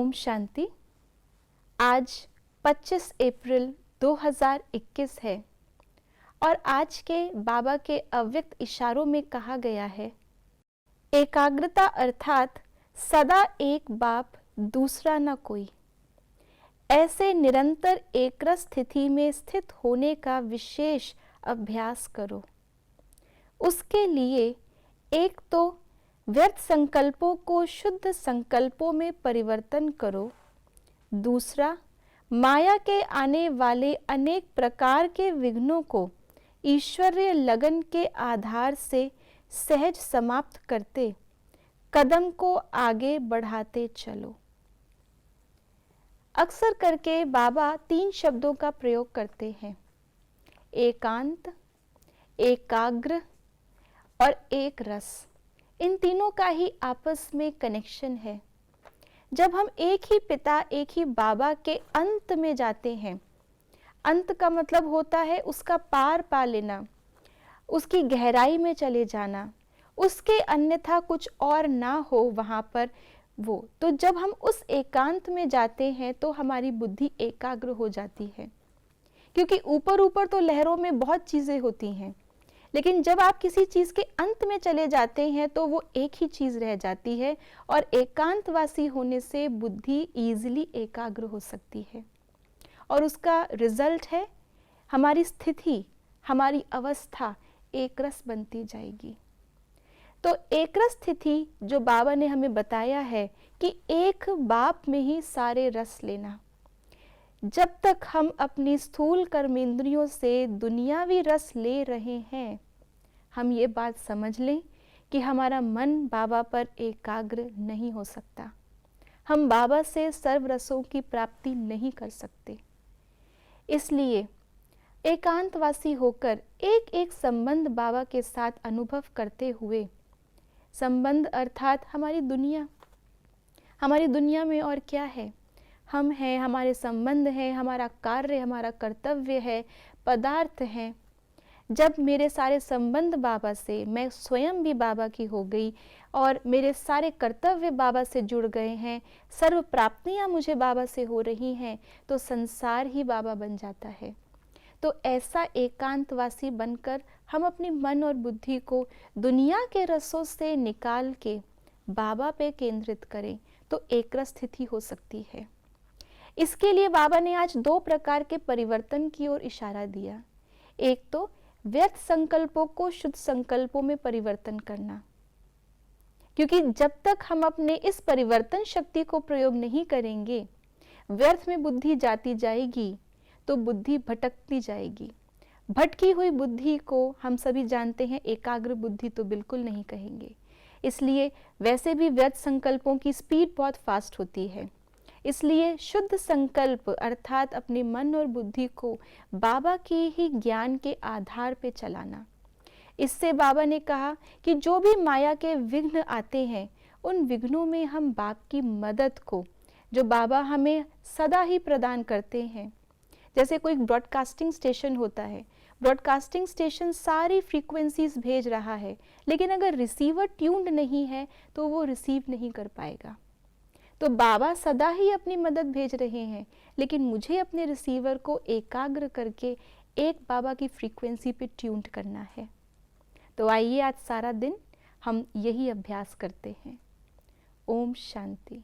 ओम शांति। आज 25 अप्रैल 2021 है और आज के बाबा के अव्यक्त इशारों में कहा गया है, एकाग्रता अर्थात सदा एक बाप दूसरा न कोई। ऐसे निरंतर एकरस स्थिति में स्थित होने का विशेष अभ्यास करो। उसके लिए एक तो व्यर्थ संकल्पों को शुद्ध संकल्पों में परिवर्तन करो, दूसरा माया के आने वाले अनेक प्रकार के विघ्नों को ईश्वरीय लगन के आधार से सहज समाप्त करते कदम को आगे बढ़ाते चलो। अक्सर करके बाबा 3 शब्दों का प्रयोग करते हैं, एकांत, एकाग्र और एक रस। इन तीनों का ही आपस में कनेक्शन है। जब हम एक ही पिता, एक ही बाबा के अंत में जाते हैं, अंत का मतलब होता है उसका पार पा लेना, उसकी गहराई में चले जाना, उसके अन्यथा कुछ और ना हो वहाँ पर वो। तो जब हम उस एकांत में जाते हैं तो हमारी बुद्धि एकाग्र हो जाती है, क्योंकि ऊपर ऊपर तो लहरों में बहुत चीज़ें होती हैं, लेकिन जब आप किसी चीज़ के अंत में चले जाते हैं तो वो एक ही चीज़ रह जाती है और एकांतवासी होने से बुद्धि ईजिली एकाग्र हो सकती है और उसका रिजल्ट है हमारी स्थिति, हमारी अवस्था एकरस बनती जाएगी। तो एकरस स्थिति जो बाबा ने हमें बताया है कि एक बाप में ही सारे रस लेना। जब तक हम अपनी स्थूल कर्मेंद्रियों से दुनियावी रस ले रहे हैं, हम ये बात समझ लें कि हमारा मन बाबा पर एकाग्र नहीं हो सकता। हम बाबा से सर्व रसों की प्राप्ति नहीं कर सकते। इसलिए एकांतवासी होकर एक एक संबंध बाबा के साथ अनुभव करते हुए, संबंध अर्थात हमारी दुनिया में और क्या है, हम हैं, हमारे संबंध हैं, हमारा कार्य, हमारा कर्तव्य है, पदार्थ हैं। जब मेरे सारे संबंध बाबा से, मैं स्वयं भी बाबा की हो गई और मेरे सारे कर्तव्य बाबा से जुड़ गए हैं, सर्व प्राप्तियां मुझे बाबा से हो रही हैं, तो संसार ही बाबा बन जाता है। तो ऐसा एकांतवासी बनकर हम अपनी मन और बुद्धि को दुनिया के रसों से निकाल के बाबा पे केंद्रित करें तो एकरस स्थिति हो सकती है। इसके लिए बाबा ने आज 2 प्रकार के परिवर्तन की ओर इशारा दिया। एक तो व्यर्थ संकल्पों को शुद्ध संकल्पों में परिवर्तन करना, क्योंकि जब तक हम अपने इस परिवर्तन शक्ति को प्रयोग नहीं करेंगे, व्यर्थ में बुद्धि जाती जाएगी तो बुद्धि भटकती जाएगी। भटकी हुई बुद्धि को हम सभी जानते हैं एकाग्र बुद्धि तो बिल्कुल नहीं कहेंगे। इसलिए वैसे भी व्यर्थ संकल्पों की स्पीड बहुत फास्ट होती है। इसलिए शुद्ध संकल्प अर्थात अपने मन और बुद्धि को बाबा के ही ज्ञान के आधार पे चलाना। इससे बाबा ने कहा कि जो भी माया के विघ्न आते हैं, उन विघ्नों में हम बाप की मदद को, जो बाबा हमें सदा ही प्रदान करते हैं, जैसे कोई ब्रॉडकास्टिंग स्टेशन होता है, ब्रॉडकास्टिंग स्टेशन सारी फ्रीक्वेंसीज भेज रहा है, लेकिन अगर रिसीवर ट्यून्ड नहीं है तो वो रिसीव नहीं कर पाएगा। तो बाबा सदा ही अपनी मदद भेज रहे हैं, लेकिन मुझे अपने रिसीवर को एकाग्र करके एक बाबा की फ्रीक्वेंसी पे ट्यून्ड करना है। तो आइए आज सारा दिन हम यही अभ्यास करते हैं। ओम शांति।